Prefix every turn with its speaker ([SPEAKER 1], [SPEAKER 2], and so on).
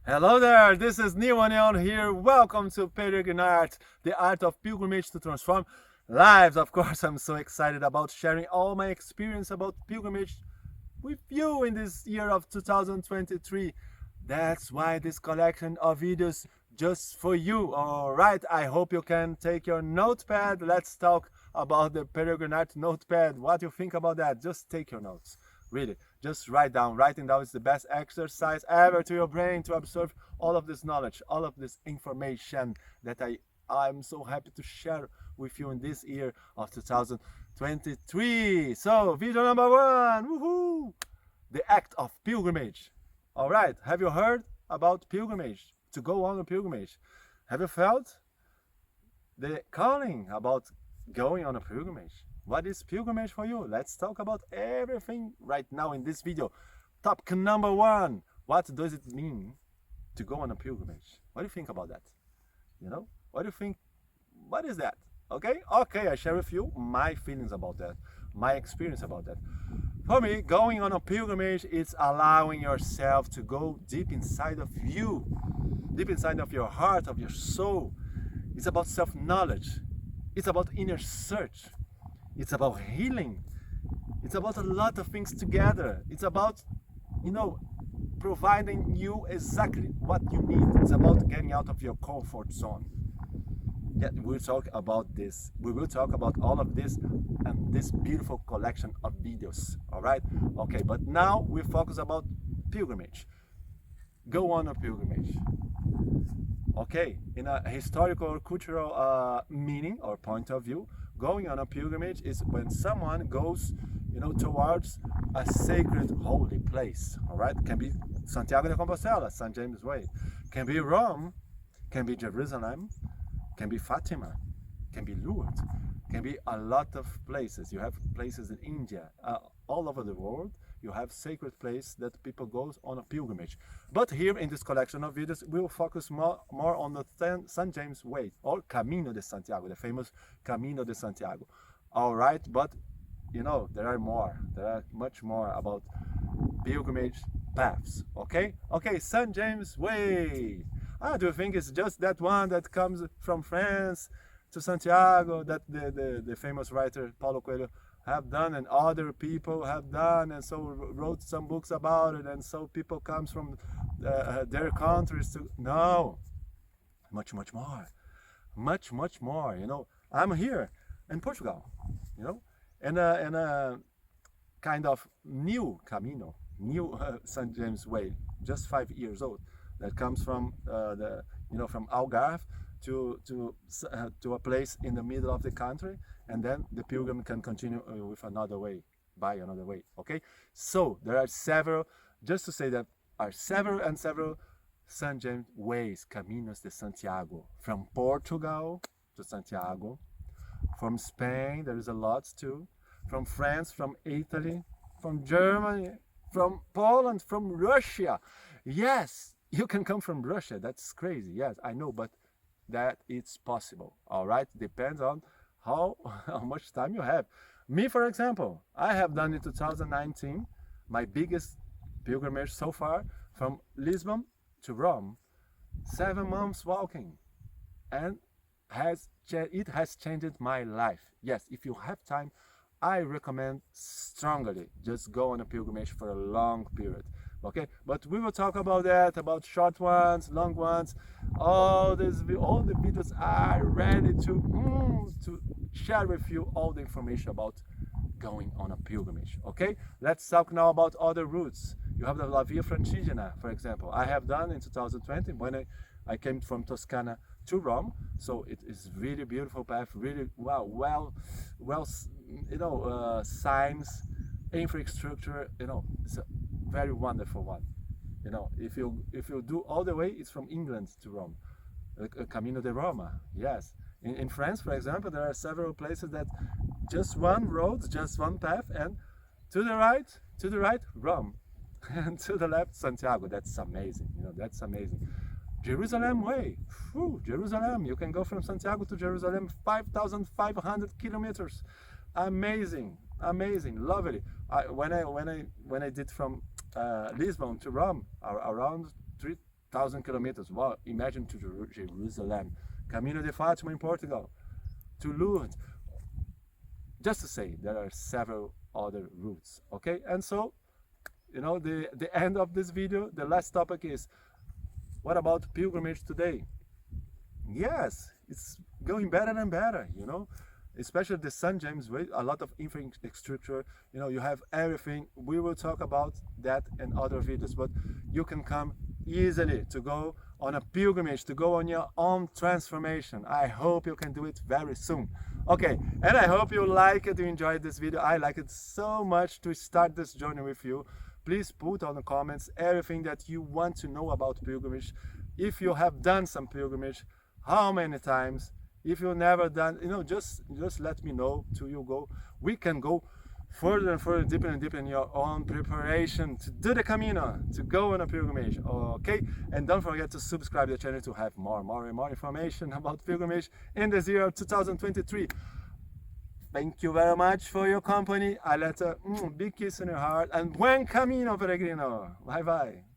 [SPEAKER 1] Hello there, this is Niwanion here. Welcome to PEREGRINART, the art of pilgrimage to transform lives. Of course, I'm so excited about sharing all my experience about pilgrimage with you in this year of 2023. That's why this collection of videos just for you. All right, I hope you can take your notepad. Let's talk about the PEREGRINART notepad. What do you think about that? Just take your notes. Really, just write down. Writing down is the best exercise ever to your brain to absorb all of this knowledge, all of this information that I'm so happy to share with you in this year of 2023. So, video number one, woohoo! The act of pilgrimage. All right, have you heard about pilgrimage? To go on a pilgrimage. Have you felt the calling about going on a pilgrimage? What is pilgrimage for you? Let's talk about everything right now in this video. Topic number one. What does it mean to go on a pilgrimage? What do you think about that? What do you think? What is that? Okay, I share with you my feelings about that, my experience about that. For me, going on a pilgrimage is allowing yourself to go deep inside of you, deep inside of your heart, of your soul. It's about self-knowledge. It's about inner search. It's about healing. It's about a lot of things together. It's about, providing you exactly what you need. It's about getting out of your comfort zone. Yeah, we'll talk about this. We will talk about all of this and this beautiful collection of videos. All right? Okay, but now we focus about pilgrimage. Go on a pilgrimage. Okay, in a historical or cultural meaning or point of view, going on a pilgrimage is when someone goes, towards a sacred holy place. All right, can be Santiago de Compostela, St. James Way, can be Rome, can be Jerusalem, can be Fatima, can be Lourdes, can be a lot of places. You have places in India, all over the world. You have sacred place that people go on a pilgrimage. But here in this collection of videos, we will focus more on the St. James Way or Camino de Santiago, the famous Camino de Santiago. All right, but there are more. There are much more about pilgrimage paths. Okay, St. James Way. Do you think it's just that one that comes from France to Santiago that the famous writer Paulo Coelho have done and other people have done, and so wrote some books about it, and so people comes from their countries to no, much more, much more. I'm here in Portugal, and a kind of new Camino, new St. James Way, just 5 years old, that comes from from Algarve to a place in the middle of the country, and then the pilgrim can continue with another way, by another way. Okay, so there are several, just to say that are several St. James ways, Caminos de Santiago, from Portugal to Santiago, from Spain there is a lot too, from France, from Italy, from Germany, from Poland, from Russia. Yes, you can come from Russia. That's crazy. Yes, I know, but that it's possible. All right, depends on how much time you have. Me, for example, I have done in 2019 my biggest pilgrimage so far, from Lisbon to Rome, 7 months walking, and it has changed my life. Yes, if you have time, I recommend strongly just go on a pilgrimage for a long period. Okay, but we will talk about that, about short ones, long ones. All the videos are ready to share with you all the information about going on a pilgrimage. Okay, let's talk now about other routes. You have the La Via Francigena, for example. I have done in 2020 when I came from Toscana to Rome. So it is really beautiful path, really well, signs, infrastructure. It's a very wonderful one. If you do all the way, it's from England to Rome, Camino de Roma. Yes, in France, for example, there are several places that just one road, just one path, and to the right, Rome, and to the left, Santiago. That's amazing. That's amazing. Jerusalem way. Jerusalem. You can go from Santiago to Jerusalem, 5,500 kilometers. Amazing, lovely. When I did from Lisbon to Rome, around 1,000 kilometers. Wow, imagine to Jerusalem, Camino de Fatima in Portugal, to Lourdes. Just to say, there are several other routes, okay? And so, you know, the end of this video, the last topic is, what about pilgrimage today? Yes, it's going better and better, you know, especially the St. James Way, a lot of infrastructure, you know, you have everything. We will talk about that in other videos, but you can come easily to go on a pilgrimage, to go on your own transformation. I hope you can do it very soon. Okay, and I hope you like it, you enjoyed this video. I like it so much to start this journey with you. Please put on the comments everything that you want to know about pilgrimage. If you have done some pilgrimage, how many times? If you've never done, you know, just let me know till you go. We can go further and further, deeper and deeper in your own preparation to do the Camino, to go on a pilgrimage, okay? And don't forget to subscribe to the channel to have more information about pilgrimage in this year of 2023. Thank you very much for your company. I let a big kiss in your heart, and buen camino, peregrino. Bye bye.